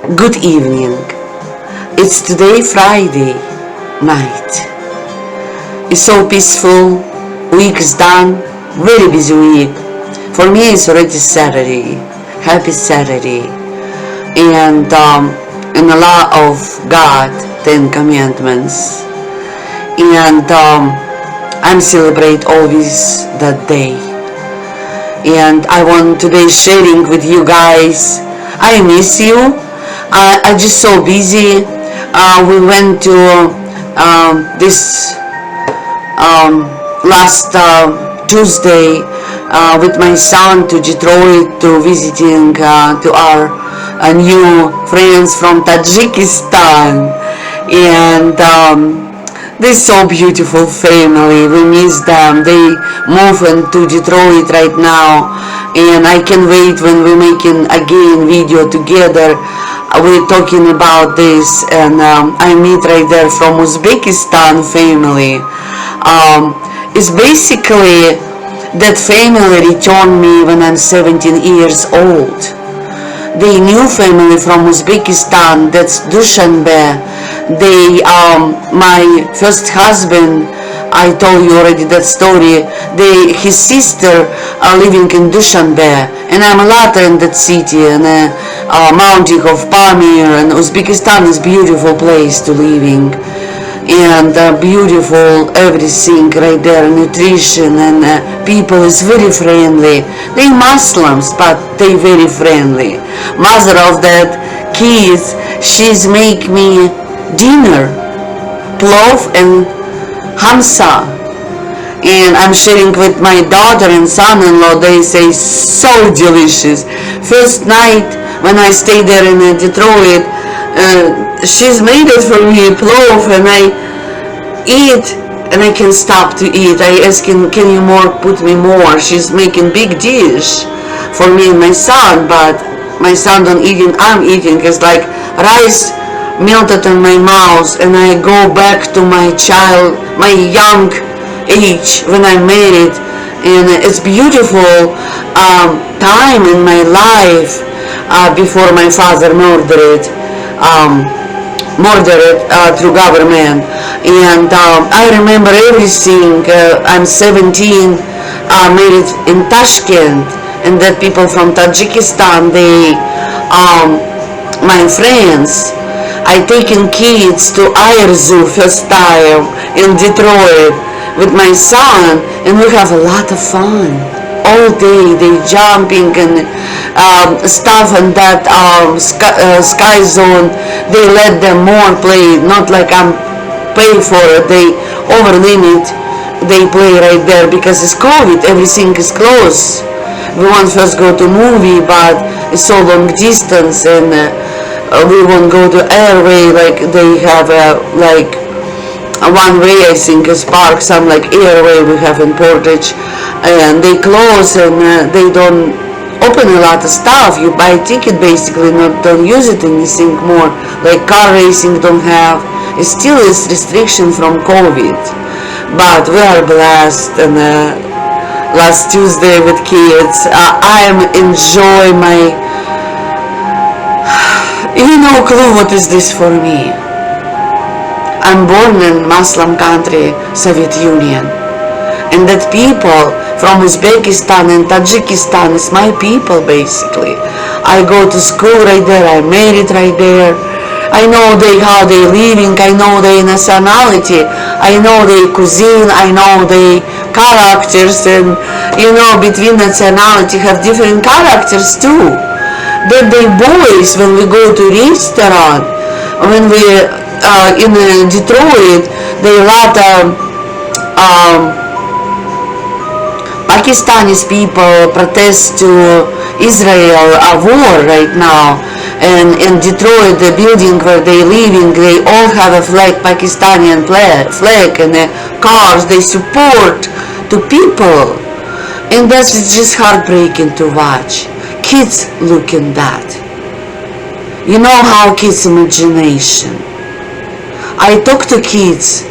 Good evening. It's today Friday night. It's so peaceful. Week is done. Very busy week. For me it's already Saturday. Happy Saturday. And in the law of God, 10 commandments. And I'm celebrate always that day. And I want today sharing with you guys. I miss you. I just so busy. We went to this last Tuesday with my son to Detroit to visiting to our new friends from Tajikistan, and they're so beautiful family. We miss them. They moving to Detroit right now, and I can wait when we're making again video together. We're talking about this, and I meet right there from Uzbekictan family. It's basically that family returned me when I'm 17 years old. The new family from Uzbekistan, that's Dushanbe. They, my first husband, I told you already that story. His sister are living in Dushanbe, and I'm a lot in that city, and mountain of Pamir, and Uzbekistan is beautiful place to living, and beautiful everything right there, nutrition, and people is very friendly. They Muslims, but they very friendly. Mother of that kids, she's make me dinner, plov and hamsa, and I'm sharing with my daughter and son-in-law. They say so delicious. First night when I stayed there in Detroit, she's made it for me, plov, and I eat and I can stop to eat. I ask him, can you put me more? She's making big dish for me and my son, but my son don't eating, I'm eating. It's like rice melted in my mouth, and I go back to my young age when I married, and it's beautiful time in my life before my father murdered through government. And I remember everything. I'm 17, married in Tashkent, and that people from Tajikistan, they my friends. I taken kids to Air Zoo first time in Detroit with my son, and we have a lot of fun all day. They jumping and stuff in that sky zone. They let them more play, not like I'm pay for it. They over limit. They play right there because it's COVID. Everything is closed. We want first go to movie, but it's so long distance, and we won't go to airway. Like they have like a one way, I think, is park, some like airway we have in Portage, and they close, and they don't open a lot of stuff. You buy a ticket basically, don't use it anything more. Like car racing don't have. It still is restriction from COVID, but we are blessed. And last Tuesday with kids, I am enjoy my. You no clue what is this for me. I'm born in Muslim country, Soviet Union, and that people from Uzbekistan and Tajikistan is my people basically. I go to school right there, I married right there. I know how they living, I know their nationality, I know their cuisine, I know their characters, and between nationality have different characters too. That they boys, when we go to restaurant, when we in Detroit, they lot of Pakistanis people protest to Israel war right now, and in Detroit, the building where they living, they all have a flag, Pakistani flag, and the cars they support to people, and that's just heartbreaking to watch. Kids look in that. You know how kids' imagination. I talk to kids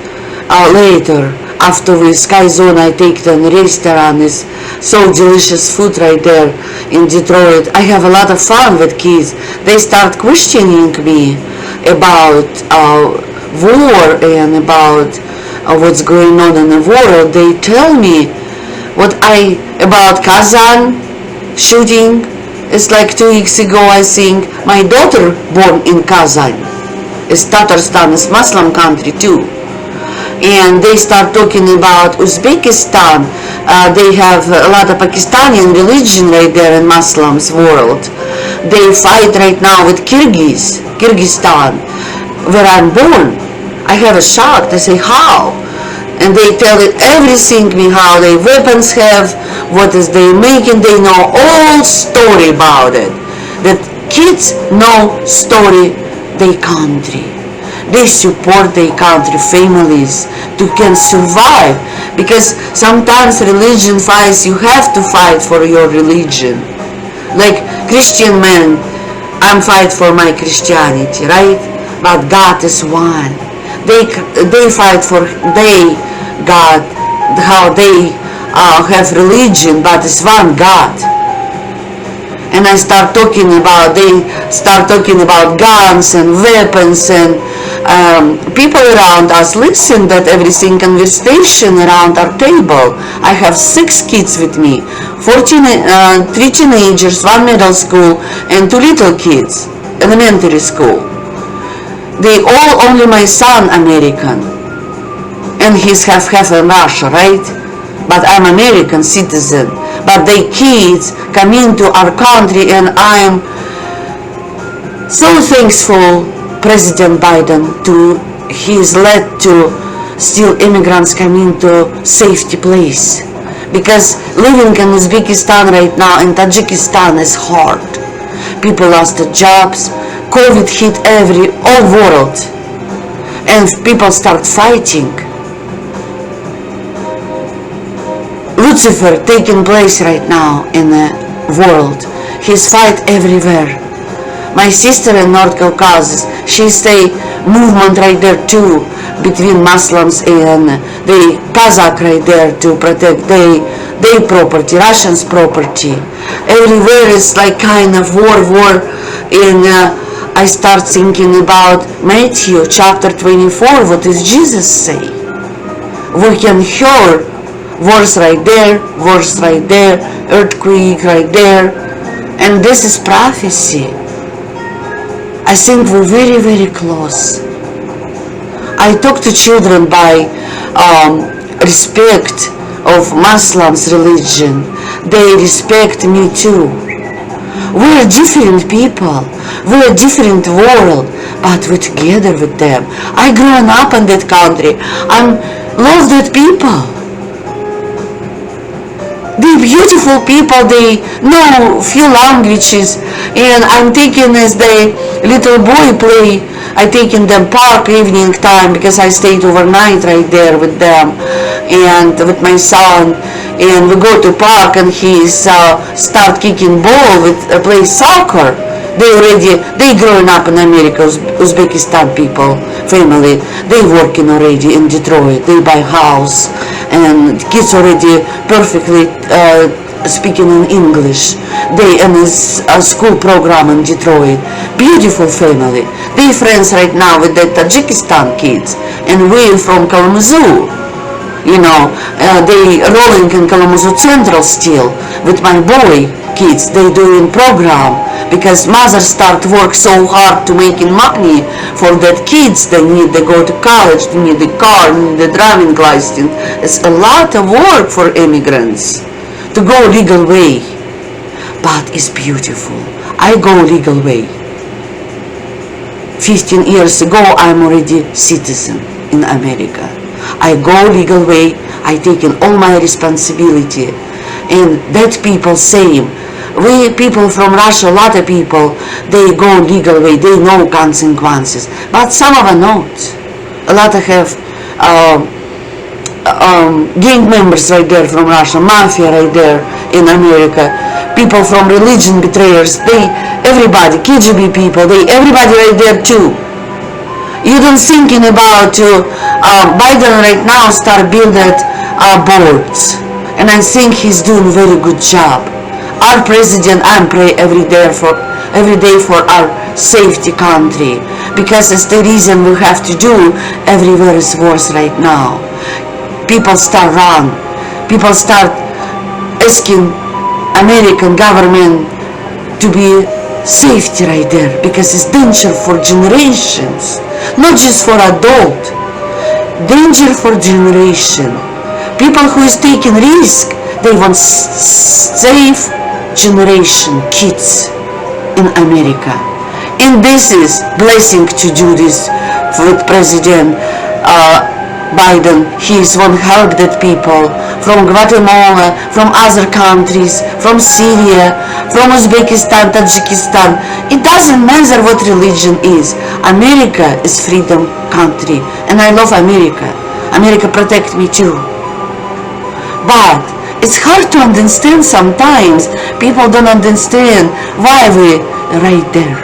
later. after with Sky Zone, I take them restaurant. Is so delicious food right there in Detroit. I have a lot of fun with kids. They start questioning me about war and about what's going on in the world. They tell me about Kazan shooting. It's like 2 weeks ago, I think. My daughter born in Kazan. It's Tatarstan, it's Muslim country too. And they start talking about Uzbekistan. They have a lot of Pakistani religion right there in Muslims world. They fight right now with Kyrgyzstan, where I'm born. I have a shock. They say, how? And they tell it everything, me how they weapons have, what is they making. They know all story about it. That kids know story their country. They support their country, families, to can survive. Because sometimes religion fights, you have to fight for your religion. Like Christian man, I'm fight for my Christianity, right? But God is one. They fight for they God, how they have religion, but it's one God. And they start talking about guns and weapons, and people around us listen that everything conversation around our table. I have 6 kids with me, 3 teenagers, 1 middle school, and 2 little kids, elementary school. They all, only my son American, and he's half in Russia, right? But I'm American citizen. But they kids come into our country, and I'm so thankful President Biden to he's led to still immigrants come into safety place, because living in Uzbekistan right now and Tajikistan is hard. People lost their jobs. COVID hit all world, and people start fighting. Lucifer taking place right now in the world. He's fight everywhere. My sister in North Caucasus, she say movement right there too, between Muslims and the Kazakh right there to protect their property, Russians' property. Everywhere is like kind of war. And I start thinking about Matthew chapter 24. What does Jesus say? We can hear wars right there, earthquake right there, and this is prophecy. I think we're very, very close. I talk to children by respect of Muslims religion. They respect me too. We're different people. We're a different world, but we're together with them. I grew up in that country. I love that people. They're beautiful people. They know few languages, and I'm taking as the little boy play. I take in them park evening time, because I stayed overnight right there with them and with my son. And we go to park, and he's start kicking ball with play soccer. They growing up in America, Uzbekistan people, family. They working already in Detroit. They buy house, and kids already perfectly speaking in English. They in his school program in Detroit. Beautiful family. They friends right now with the Tajikistan kids, and we from Kalamazoo. You know, they rolling in Kalamazoo Central still with my boy kids. They doing program, because mothers start work so hard to making money for that kids. They go to college, they need the car, need the driving license. It's a lot of work for immigrants to go legal way, but it's beautiful. I go legal way. 15 years ago, I'm already citizen in America. I go legal way. I take in all my responsibility, and that people same. We people from Russia, a lot of people, they go legal way. They know consequences, but some of them not. A lot of have gang members right there from Russia, mafia right there in America. People from religion betrayers. Everybody, KGB people. Everybody right there too. You don't thinking about Biden right now start building boards, and I think he's doing very good job. Our president, I pray every day for our safety country, because it's the reason we have to do everywhere is worse right now. People start run, people start asking American government to be safety right there, because it's danger for generations, not just for adult, danger for generation. People who is taking risk, they want safe generation kids in America. And this is blessing to do this with President Biden. He is one help that people from Guatemala, from other countries, from Syria, from Uzbekistan, Tajikistan. It doesn't matter what religion is. America is freedom country, and I love America. America protect me too. But it's hard to understand sometimes. People don't understand why we right there.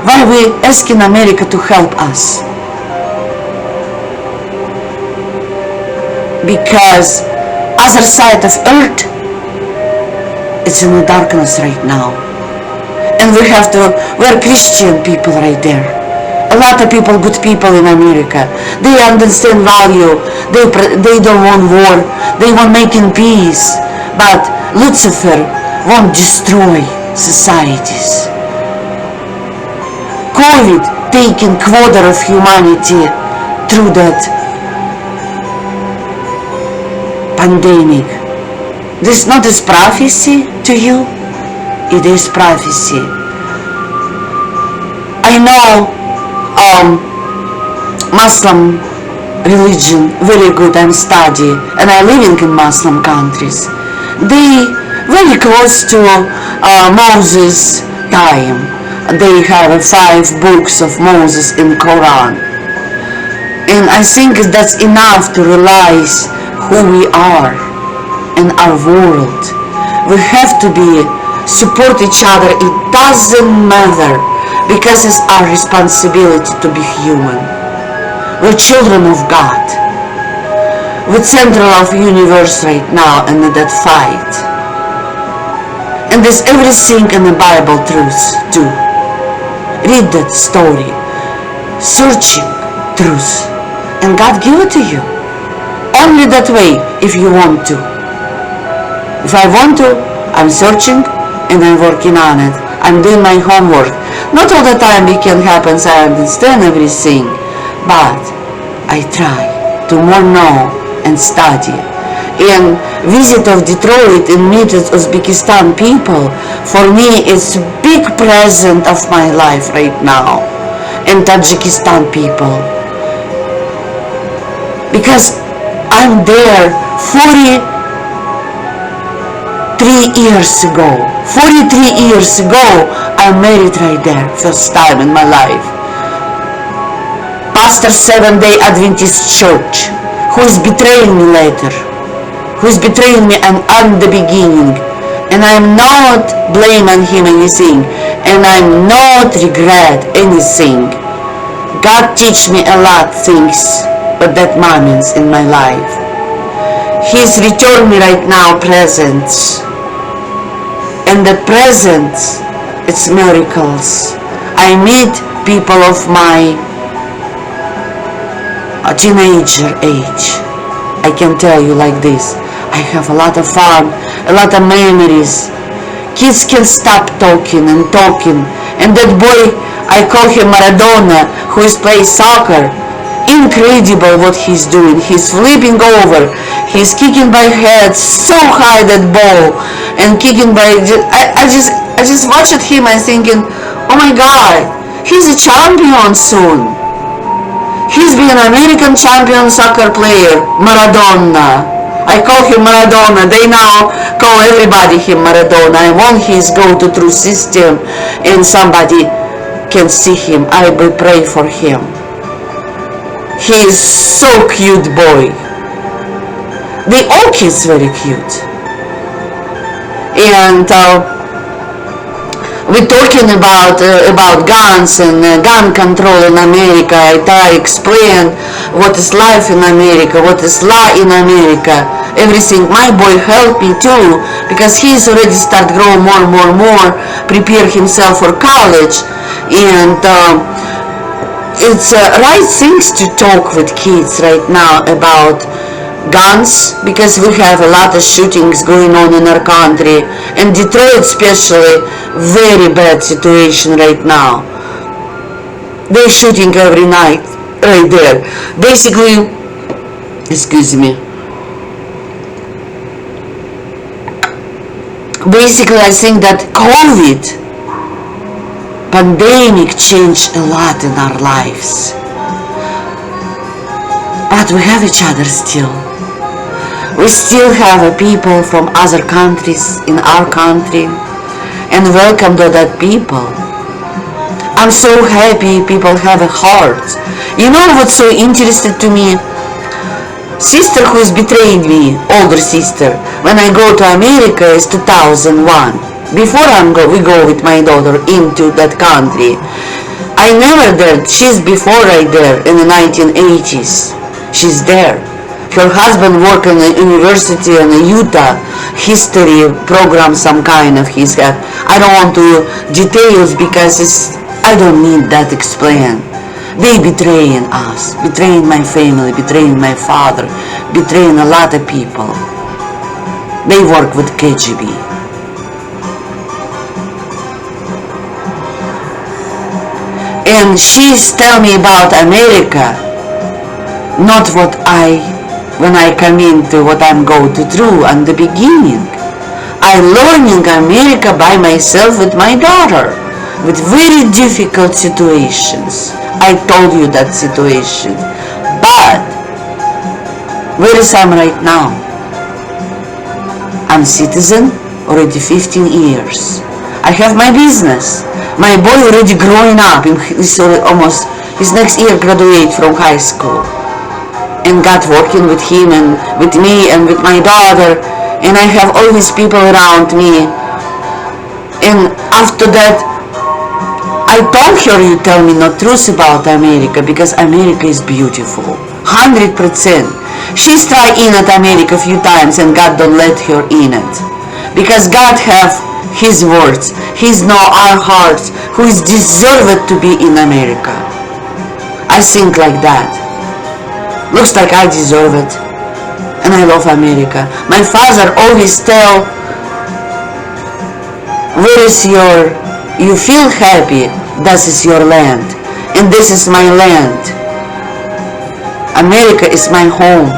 Why we asking America to help us. Because other side of earth, it's in the darkness right now. And we're Christian people right there. A lot of people, good people in America. They understand value. They don't want war. They want making peace. But Lucifer won't destroy societies. COVID taking quarter of humanity through that pandemic. This not is prophecy to you. It is prophecy. I know Muslim religion very good and study, and I living in Muslim countries. They very close to Moses time. They have 5 books of Moses in Quran, and I think that's enough to realize who we are in our world. We have to be support each other. It doesn't matter, because it's our responsibility to be human. We're children of God. We're central of universe right now, and in that fight. And there's everything in the Bible truth too. Read that story. Searching truth. And God give it to you. Only that way, if you want to. If I want to, I'm searching and I'm working on it. I'm doing my homework. Not all the time it can happen, so I understand everything. But I try to more know and study. And visit of Detroit and meet with Uzbekistan people, for me it's a big present of my life right now. And Tajikistan people. Because I'm there 43 years ago. 43 years ago, I married right there, first time in my life. Pastor Seventh-day Adventist Church, who is betraying me later, who is betraying me at the beginning. And I'm not blaming him anything, and I'm not regret anything. God teach me a lot things at that moments in my life. He's returned me right now presents. And the presents, it's miracles. I meet people of my teenager age. I can tell you like this. I have a lot of fun, a lot of memories. Kids can stop talking and talking. And that boy, I call him Maradona, who is playing soccer. Incredible what he's doing. He's flipping over. He's kicking by head so high, that ball, and kicking by. I just watched him. I'm thinking, oh my God, he's a champion soon. He's been an American champion soccer player, Maradona. I call him Maradona. They now call everybody him Maradona. I want his go to through system, and somebody can see him. I will pray for him. He is so cute boy. They all kids very cute. And we're talking about guns and gun control in America. I try explain what is life in America, what is law in America, everything. My boy helped me too, because he's already start grow more, prepare himself for college, and it's right things to talk with kids right now about guns, because we have a lot of shootings going on in our country, and Detroit especially, very bad situation right now. They're shooting every night right there. Basically, excuse me, basically I think that COVID pandemic changed a lot in our lives, but we have each other still. We still have people from other countries in our country, and welcome to that people. I'm so happy people have a heart. You know what's so interesting to me? Sister who is betrayed me, older sister, when I go to America is 2001. Before we go with my daughter into that country. I never there. She's before right there in the 1980s. She's there. Her husband worked in the university in Utah, history program, some kind of his had. I don't want to details because I don't need that explain. They betraying us, betraying my family, betraying my father, betraying a lot of people. They work with KGB. And she's telling me about America, not when I come into what I'm going through in the beginning. I'm learning America by myself with my daughter, with very difficult situations. I told you that situation. But where is I'm right now? I'm citizen already 15 years. I have my business. My boy already growing up. He's next year graduate from high school. And God working with him and with me and with my daughter, and I have all these people around me. And after that, I told her, you tell me no truth about America, because America is beautiful, 100%. She's tried in at America a few times and God don't let her in it, because God have His words. He's know our hearts, who is deserved to be in America. I think like that. Looks like I deserve it, and I love America. My father always tell, where is you feel happy, this is your land, and this is my land. America is my home.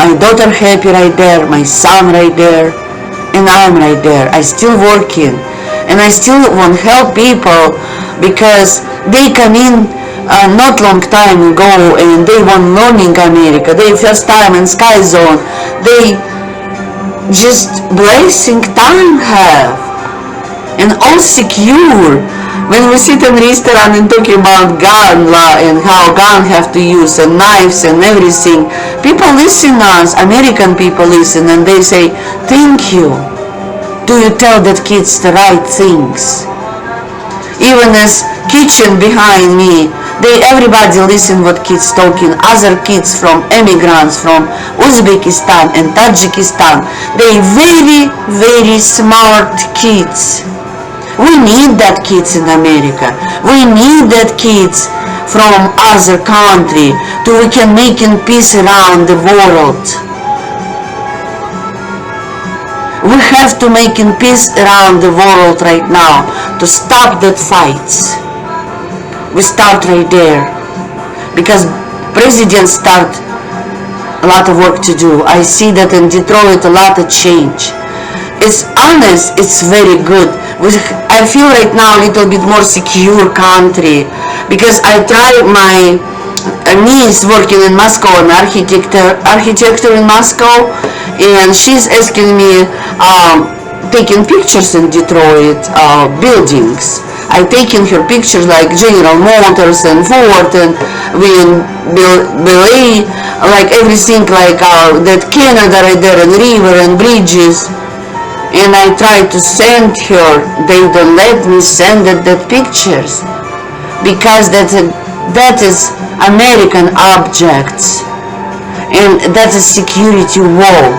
My daughter happy right there, my son right there, and I'm right there. I still working, and I still want to help people, because they come in not long time ago, and they want learning America. They first time in Sky Zone. They just blessing time have, and all secure. When we sit in restaurant and talking about gun law and how gun have to use and knives and everything, people listen us, American people listen, and they say, thank you. Do you tell that kids the right things? Even as kitchen behind me, everybody listen what kids talking. Other kids from immigrants from Uzbekistan and Tajikistan, they very smart kids. We need that kids in America. We need that kids from other country, so we can make peace around the world. We have to make peace around the world right now to stop that fights. We start right there, because president start a lot of work to do. I see that in Detroit a lot of change. It's honest, it's very good. I feel right now a little bit more secure country, because I try my niece working in Moscow, an architecture in Moscow, and she's asking me taking pictures in Detroit buildings. I taking her pictures like General Motors and Ford and Belay, like everything, like that Canada right there, and river and bridges. and I try to send her. They don't let me send it the pictures because that is American objects, and that's a security wall.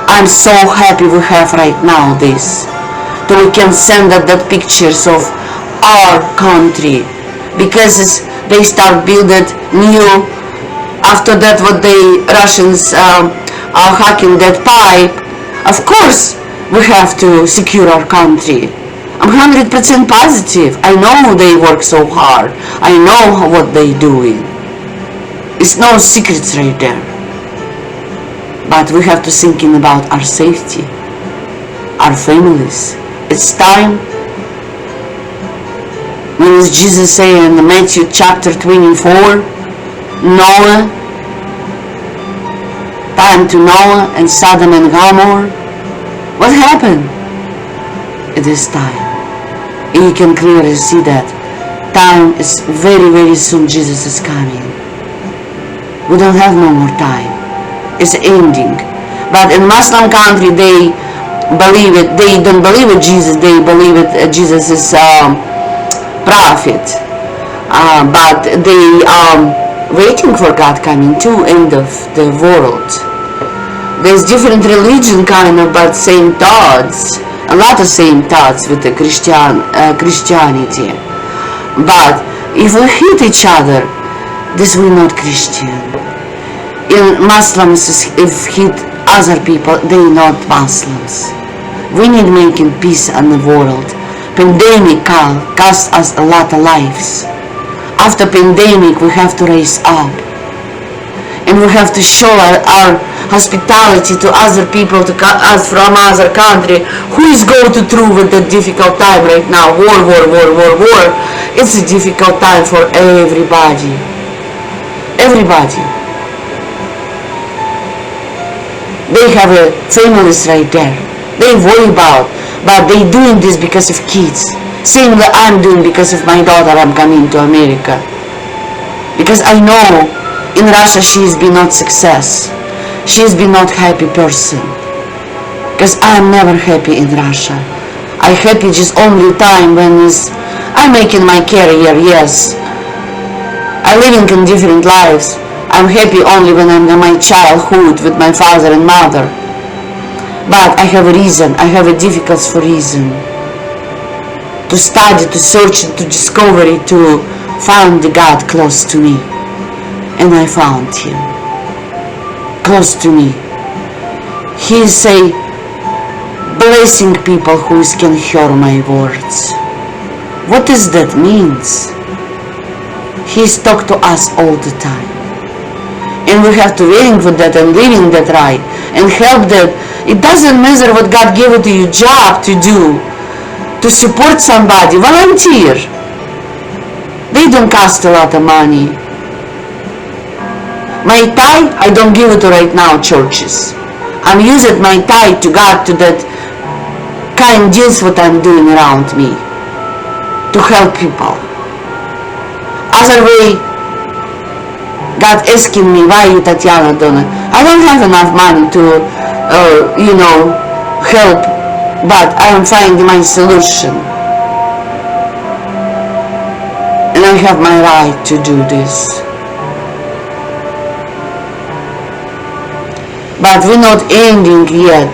I'm so happy we have right now this, that we can send out the pictures of our country, because they start building new. After that, what the Russians are hacking that pipe, of course we have to secure our country. I'm 100% positive. I know they work so hard. I know what they doing. It's no secrets right there. But we have to thinking about our safety, our families. It's time. When is Jesus saying in Matthew chapter 24, Noah, time to Noah and Sodom and Gomorrah? What happened? It is time. And you can clearly see that time is very, very soon. Jesus is coming. We don't have no more time. It's ending. But in Muslim country, they believe it. They don't believe it Jesus. They believe it Jesus is prophet. But they waiting for God coming to end of the world. There's different religion kind of, but same thoughts. A lot of same thoughts with the Christianity. But if we hate each other, this will not Christian. In Muslims, if hate other people, they not Muslims. We need making peace in the world. Pandemic cost us a lot of lives. After pandemic, we have to raise up. And we have to show our hospitality to other people, to us from other country, who is going through with the difficult time right now. War. It's a difficult time for everybody. Everybody. They have families right there. They worry about, but they doing this because of kids. Same that I'm doing because of my daughter. I'm coming to America. Because I know in Russia she's been not success. She's been not happy person. Because I'm never happy in Russia. I happy just only time when I'm making my career, yes. I'm living in different lives. I'm happy only when I'm in my childhood with my father and mother. But I have a reason. I have a difficult for reason. To study, to search, to discover it, to find the God close to me. And I found him. Close to me. He say, blessing people who can hear my words. What does that means? He's talk to us all the time. And we have to waiting for that and living that right. And help that. It doesn't matter what God gave it to you job to do. To support somebody. Volunteer. They don't cost a lot of money. My tithe, I don't give it to right now churches. I'm using my tithe to God, to that kind deals what I'm doing around me. To help people. Other way, God asking me, why you Tatiana don't? I don't have enough money to, help, but I am finding my solution. And I have my right to do this. But we're not ending yet.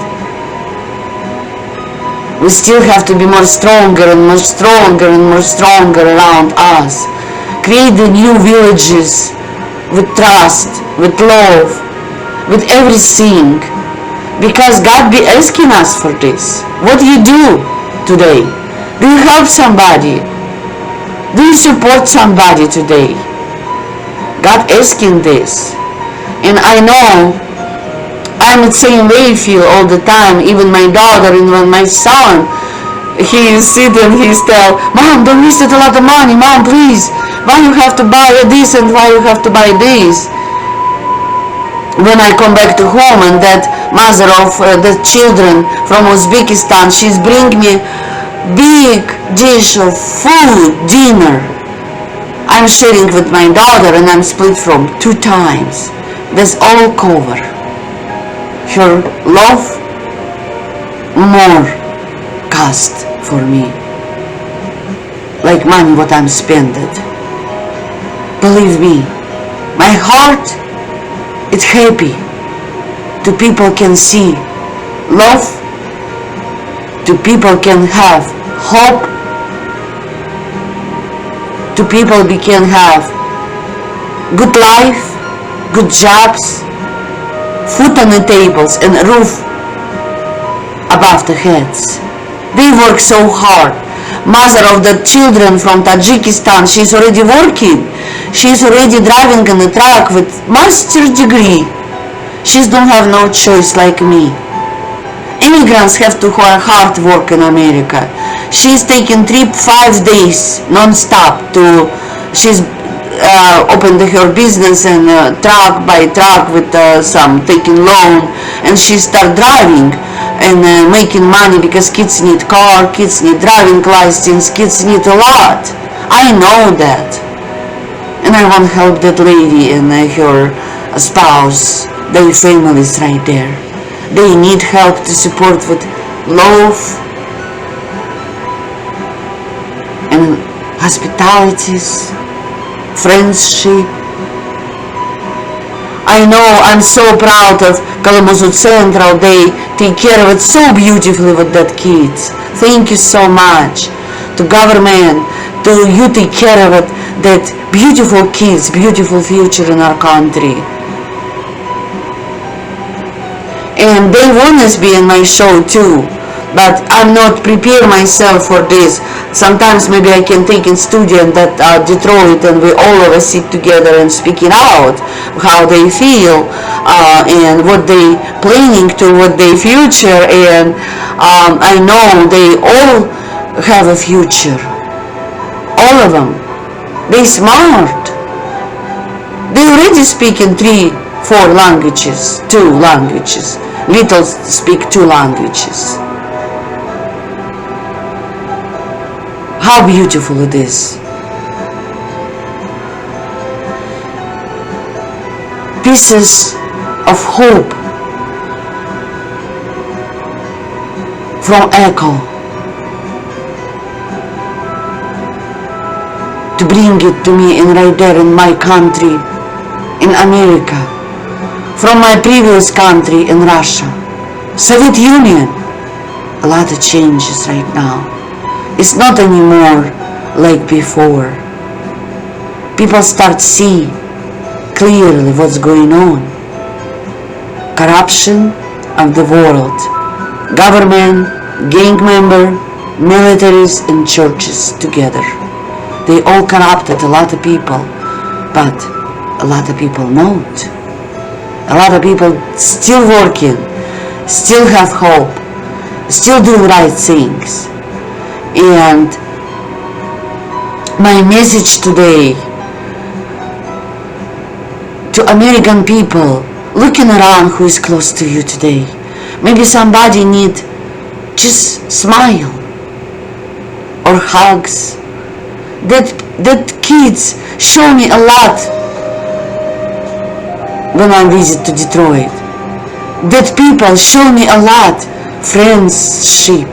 We still have to be more stronger and more stronger and more stronger around us. Create the new villages with trust, with love, with everything. Because God be asking us for this. What do you do today? Do you help somebody? Do you support somebody today? God asking this. And I know I'm the same way feel all the time. Even my daughter and my son, he is sitting, he's tell, Mom, don't waste a lot of money. Mom, please. Why you have to buy this and why you have to buy this? When I come back to home and that mother of the children from Uzbekistan, she's bring me big dish of food, dinner. I'm sharing with my daughter and I'm split from 2 times. That's all cover. Her love more cost for me, like money what I'm spending. Believe me, my heart is happy to people can see love, to people can have hope, to people can have good life, good jobs, food on the tables and a roof above the heads. They work so hard. Mother of the children from Tajikistan, she's already working. She's already driving in a truck with master's degree. She don't have no choice like me. Immigrants have to hard work in America. She's taking trip 5 days non-stop to, she's opened her business and truck by truck with some taking loan, and she start driving and making money because kids need car, kids need driving license, kids need a lot. I know that, and I want to help that lady and her spouse, their families right there. They need help to support with love and hospitalities, friendship. I know, I'm so proud of Kalamazoo Central. They take care of it so beautifully with that kids. Thank you so much to government, to you take care of it, that beautiful kids, beautiful future in our country. And they want to be in my show too, but I'm not prepared myself for this. Sometimes maybe I can take in studio in that Detroit, and we all of us sit together and speaking out how they feel and what they planning to, what their future, and I know they all have a future, all of them. They smart. They already speak in 3-4 languages, 2 languages. Little speak 2 languages. How beautiful it is. Pieces of hope from echo to bring it to me in right there in my country, in America, from my previous country in Russia, Soviet Union. A lot of changes right now. It's not anymore like before. People start see clearly what's going on. Corruption of the world. Government, gang member, militaries and churches together. They all corrupted a lot of people, but a lot of people not. A lot of people still working, still have hope, still doing right things. And my message today to American people looking around who is close to you today, maybe somebody need just smile or hugs. That kids show me a lot when I visit to Detroit. That people show me a lot friendship.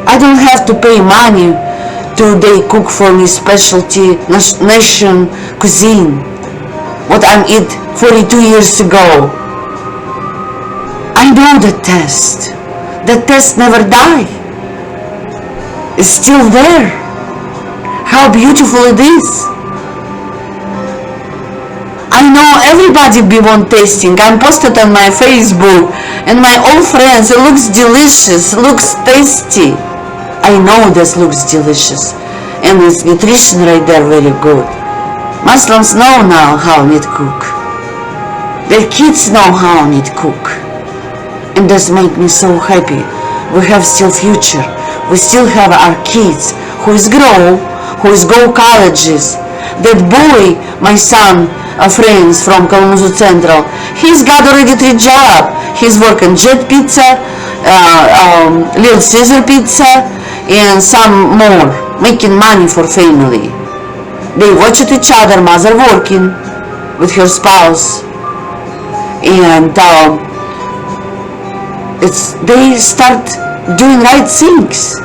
I don't have to pay money to they cook for me specialty nation cuisine what I eat 42 years ago. I know the test. The test never die. It's still there. How beautiful it is. I know everybody be want tasting. I'm posted on my Facebook and my old friends, it looks delicious, looks tasty. I know this looks delicious and its nutrition right there very good. Muslims know now how need cook. Their kids know how need cook. And this make me so happy. We have still future. We still have our kids who is grow, who is go colleges. That boy, my son, friends from Kalamazoo Central, he's got already 3 jobs. He's working Jet Pizza, Little Caesar Pizza, and some more, making money for family. They watch at each other, mother working with her spouse, and they start doing right things.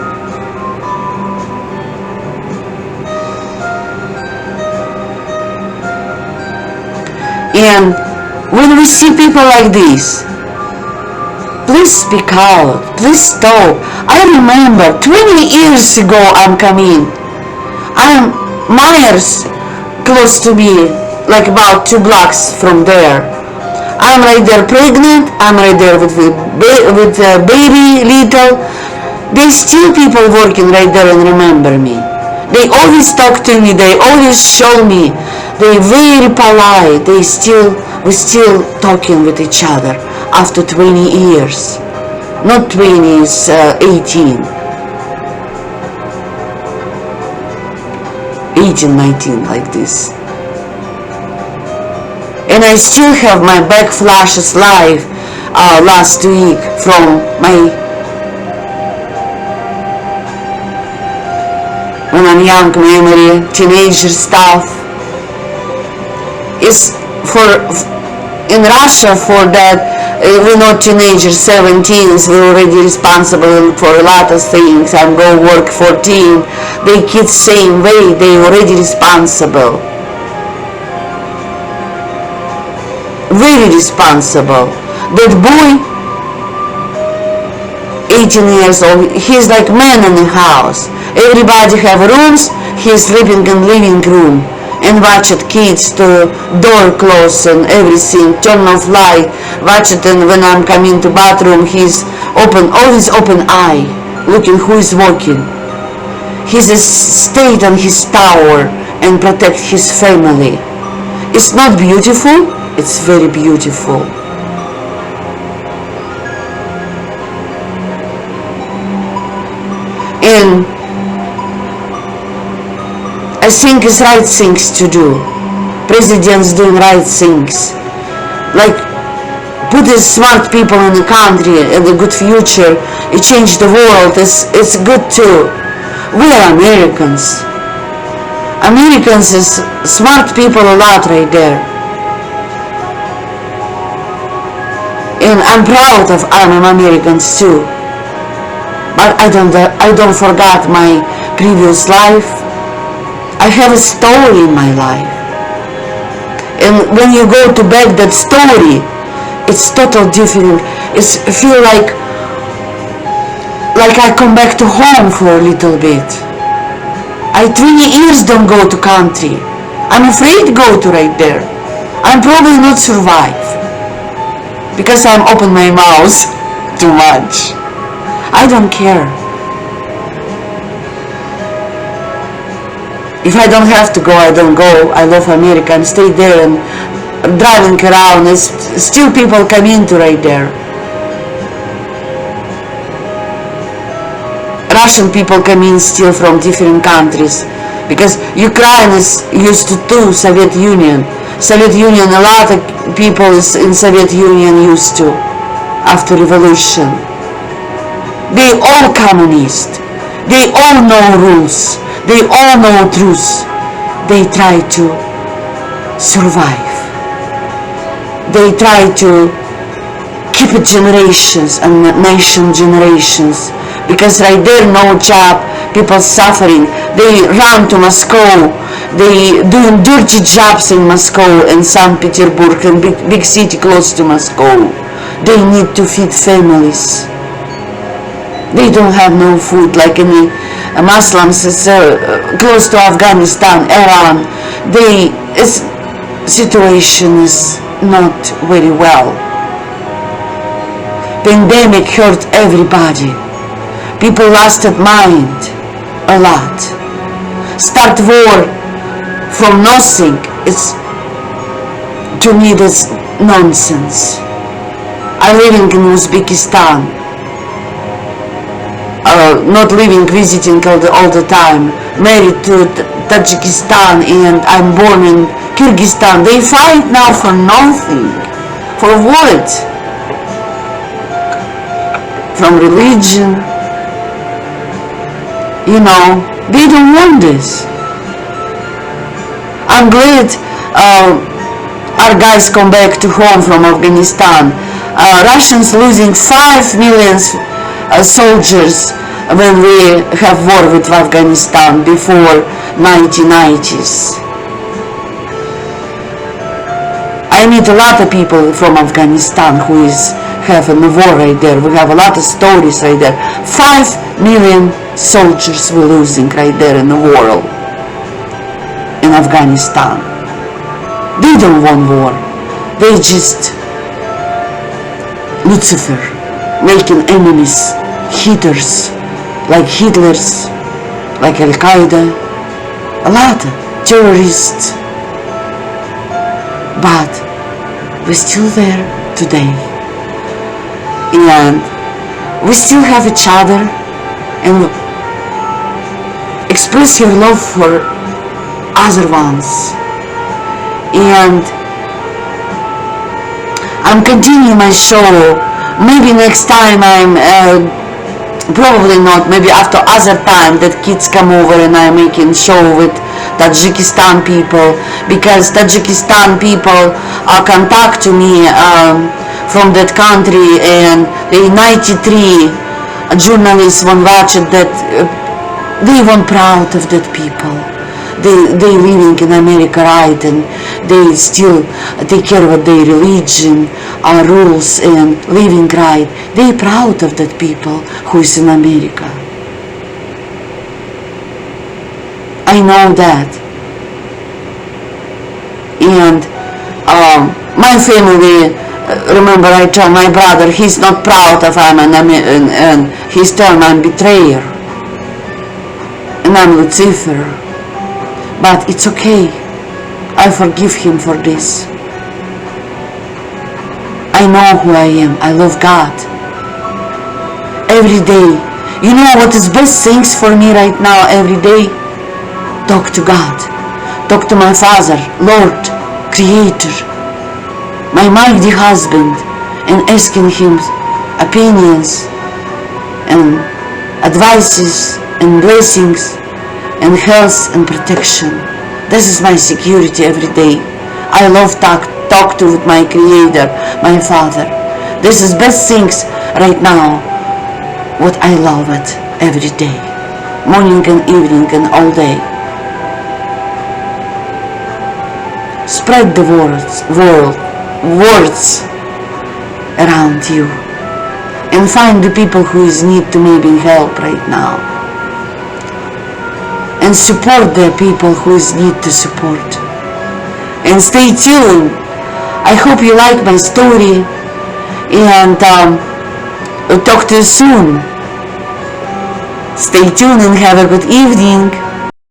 And when we see people like this, please speak out, please stop. I remember 20 years ago I'm coming. I'm Myers close to me, like about 2 blocks from there. I'm right there pregnant, I'm right there with a baby little. There's still people working right there and remember me. They always talk to me, they always show me. They very polite, we're still talking with each other after 20 years. Not 20, it's 18. 18, 19, like this. And I still have my back flashes live last week from my when I'm young memory, teenager stuff. Is for in Russia for that we're not teenagers, 17s, we're already responsible for a lot of things. I'm going to work 14. They kids same way, they already responsible. Very responsible. That boy, 18 years old, he's like man in the house. Everybody have rooms, he's sleeping in living room. And watch it, kids, to door close and everything, turn off light, watch it, and when I'm coming to bathroom, he's open, always open eye, looking who is walking. He's stayed on his tower and protect his family. It's not beautiful, it's very beautiful. And I think it's right things to do. President's doing right things. Like put the smart people in the country and a good future. It changed the world. It's good too. We are Americans. Americans is smart people a lot right there. And I'm proud of I'm Americans too. But I don't forget my previous life. I have a story in my life. And when you go to back that story, it's total different. It's feel like I come back to home for a little bit. I 20 years don't go to country. I'm afraid to go to right there. I'm probably not survive. Because I'm open my mouth too much. I don't care. If I don't have to go, I don't go. I love America and stay there and driving around. There's still people come into right there. Russian people come in still from different countries because Ukraine is used to Soviet Union. Soviet Union, a lot of people in Soviet Union used to after revolution. They all communist. They all know rules. They all know truth. They try to survive. They try to keep it generations and nation generations. Because right there, no job, people suffering. They run to Moscow. They doing dirty jobs in Moscow and St. Petersburg and big city close to Moscow. They need to feed families. They don't have no food like any Muslims. It's close to Afghanistan, Iran. Situation is not very well. Pandemic hurt everybody. People lost their mind a lot. Start war from nothing. To me that's nonsense. I'm living in Uzbekistan. Not living, visiting all the time. Married to Tajikistan and I'm born in Kyrgyzstan. They fight now for nothing. For what? From religion. You know, they don't want this. I'm glad our guys come back to home from Afghanistan. Russians losing 5 million soldiers when we have war with Afghanistan before 1990s. I meet a lot of people from Afghanistan who is having a war right there. We have a lot of stories right there. 5 million soldiers we're losing right there in the world in Afghanistan. They don't want war. They just Lucifer making enemies, haters, like Hitler's, like Al-Qaeda, a lot of terrorists. But we're still there today. And we still have each other and express your love for other ones. And I'm continuing my show. Maybe next time I'm probably not, maybe after other time that kids come over and I'm making show with Tajikistan people, because Tajikistan people contact to me from that country, and the 93 journalists want watch it, that they want proud of that people. They living in America, right, and they still take care of their religion, rules, and living right. They proud of that people who is in America. I know that. And my family, remember I told my brother, he's not proud of I'm and he's telling I'm betrayer and I'm Lucifer. But it's okay. I forgive him for this. I know who I am. I love God. Every day. You know what is best things for me right now every day? Talk to God. Talk to my Father, Lord, Creator, my mighty husband, and asking him opinions and advices and blessings and health and protection. This is my security every day. I love talk to with my Creator, my Father. This is best things right now, what I love it every day, morning and evening and all day. Spread the words around you, and find the people who is need to maybe help right now, and support the people who is need to support. And stay tuned. I hope you like my story, and I'll talk to you soon. Stay tuned and have a good evening.